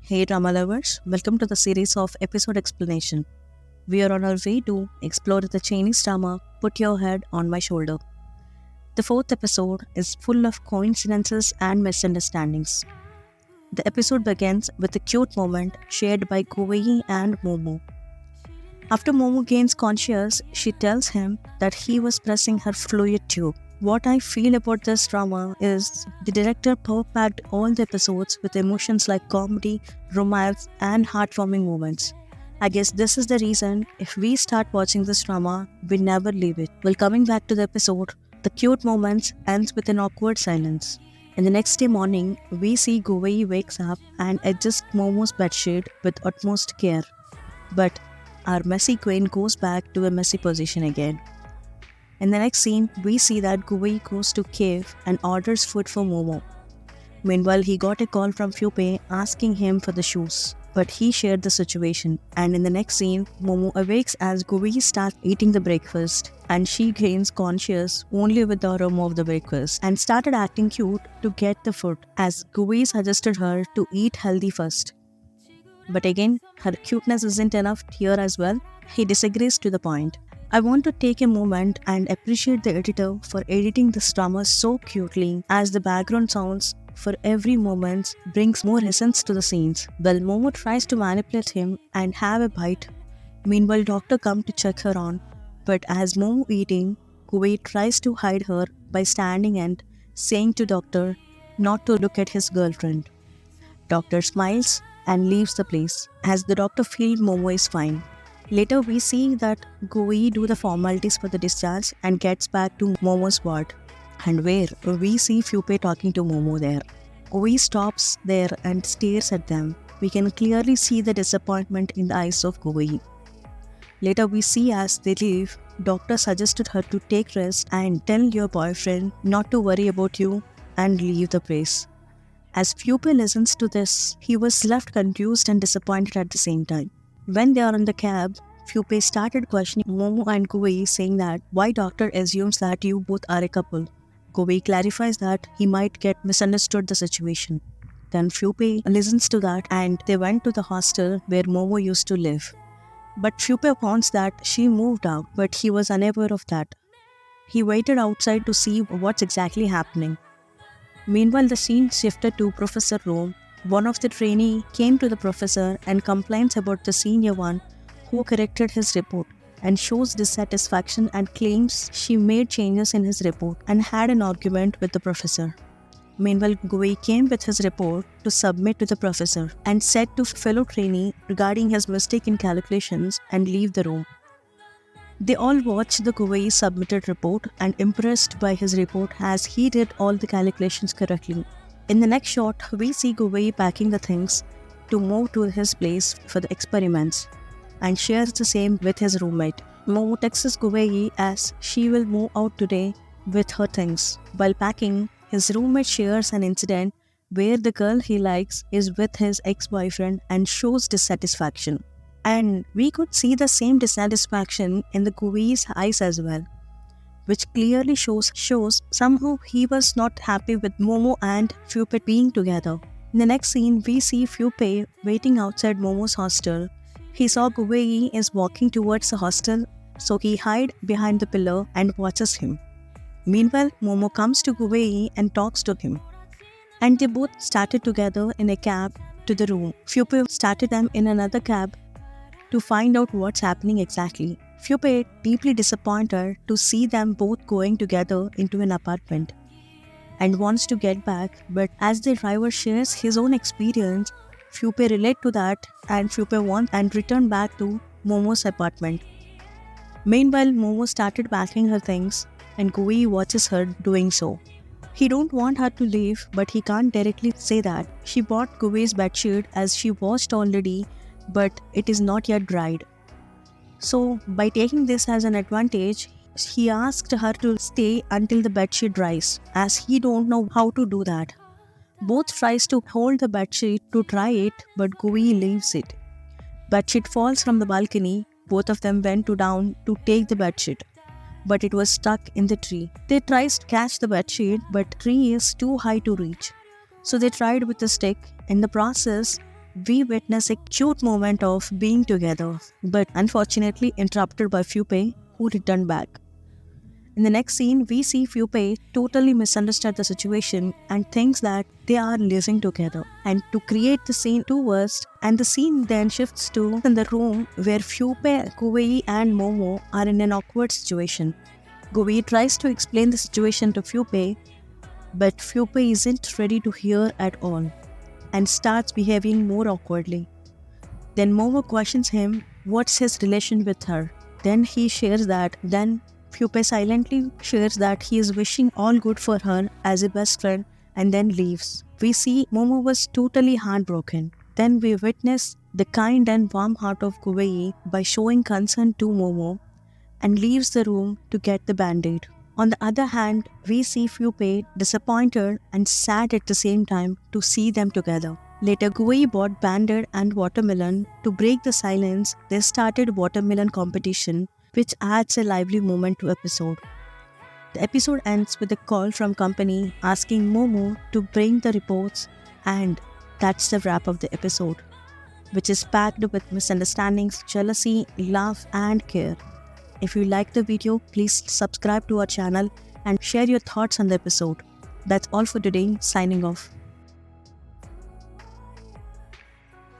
Hey drama lovers, welcome to the series of episode explanation. We are on our way to explore the Chinese drama Put Your Head on My Shoulder. The fourth episode is full of coincidences and misunderstandings. The episode begins with a cute moment shared by Guwei and Momo. After Momo gains conscious, she tells him that he was pressing her fluid tube. What I feel about this drama is the director packed all the episodes with emotions like comedy, romance, and heartwarming moments. I guess this is the reason if we start watching this drama, we never leave it. Well, coming back to the episode, the cute moments ends with an awkward silence. And the next day morning, we see Guwei wakes up and adjusts Momo's bedsheet with utmost care. But our messy queen goes back to a messy position again. In the next scene, we see that Guwei goes to cave and orders food for Momo. Meanwhile, he got a call from Fupe asking him for the shoes, but he shared the situation. And in the next scene, Momo awakes as Guwei starts eating the breakfast, and she gains conscious only with the aroma of the breakfast and started acting cute to get the food, as Guwei suggested her to eat healthy first. But again, her cuteness isn't enough here as well. He disagrees to the point. I want to take a moment and appreciate the editor for editing this drama so cutely, as the background sounds for every moment brings more essence to the scenes. Well, Momo tries to manipulate him and have a bite. Meanwhile, doctor comes to check her on, but as Momo eating, Guwei tries to hide her by standing and saying to doctor not to look at his girlfriend. Doctor smiles and leaves the place, as the doctor feels Momo is fine. Later, we see that Guwei do the formalities for the discharge and gets back to Momo's ward, and where we see Fupe talking to Momo there. Guwei stops there and stares at them. We can clearly see the disappointment in the eyes of Guwei. Later, we see as they leave, doctor suggested her to take rest and tell your boyfriend not to worry about you and leave the place. As Fupe listens to this, he was left confused and disappointed at the same time. When they are in the cab, Fupe started questioning Momo and Guwei, saying that why doctor assumes that you both are a couple. Guwei clarifies that he might get misunderstood the situation. Then Fupe listens to that and they went to the hostel where Momo used to live. But Fupe wants that she moved out, but he was unaware of that. He waited outside to see what's exactly happening. Meanwhile, the scene shifted to Professor room. One of the trainee came to the professor and complains about the senior one who corrected his report and shows dissatisfaction and claims she made changes in his report and had an argument with the professor. Meanwhile, Guwei came with his report to submit to the professor and said to fellow trainee regarding his mistake in calculations and leave the room. They all watched the Guwei submitted report and impressed by his report as he did all the calculations correctly. In the next shot, we see Guwei packing the things to move to his place for the experiments and shares the same with his roommate. Momo texts Guwei as she will move out today with her things. While packing, his roommate shares an incident where the girl he likes is with his ex-boyfriend and shows dissatisfaction. And we could see the same dissatisfaction in the Guwei's eyes as well, which clearly shows somehow he was not happy with Momo and Fupe being together. In the next scene, we see Fupe waiting outside Momo's hostel. He saw Guwei is walking towards the hostel, so he hid behind the pillar and watches him. Meanwhile, Momo comes to Guwei and talks to him. And they both started together in a cab to the room. Fupe started them in another cab to find out what's happening exactly. Fupe deeply disappointed to see them both going together into an apartment and wants to get back, but as the driver shares his own experience, Fupe relate to that and Fupe wants and return back to Momo's apartment. Meanwhile, Momo started packing her things and Guwei watches her doing so. He don't want her to leave, but he can't directly say that. She bought Guwei's bedsheet as she washed already, but it is not yet dried. So, by taking this as an advantage, he asked her to stay until the bedsheet dries, as he don't know how to do that. Both tries to hold the bedsheet to dry it, but Guwei leaves it. Bedsheet falls from the balcony. Both of them went down to take the bedsheet, but it was stuck in the tree. They tried to catch the bedsheet, but the tree is too high to reach. So they tried with a stick. In the process, we witness a cute moment of being together, but unfortunately interrupted by Fupei, who returned back. In the next scene, we see Fupei totally misunderstand the situation and thinks that they are living together. And to create the scene too worst, and the scene then shifts to in the room where Fupei, Kuwei and Momo are in an awkward situation. Kuwei tries to explain the situation to Fupei, but Fupei isn't ready to hear at all and starts behaving more awkwardly. Then Momo questions him what's his relation with her. Then Fupei silently shares that he is wishing all good for her as a best friend and then leaves. We see Momo was totally heartbroken. Then we witness the kind and warm heart of Kuwei by showing concern to Momo and leaves the room to get the band-aid. On the other hand, we see Fupei disappointed and sad at the same time to see them together. Later, Kuwei bought Band-Aid and watermelon. To break the silence, they started watermelon competition, which adds a lively moment to episode. The episode ends with a call from company asking Momo to bring the reports, and that's the wrap of the episode, which is packed with misunderstandings, jealousy, love and care. If you like the video, please subscribe to our channel and share your thoughts on the episode. That's all for today. Signing off.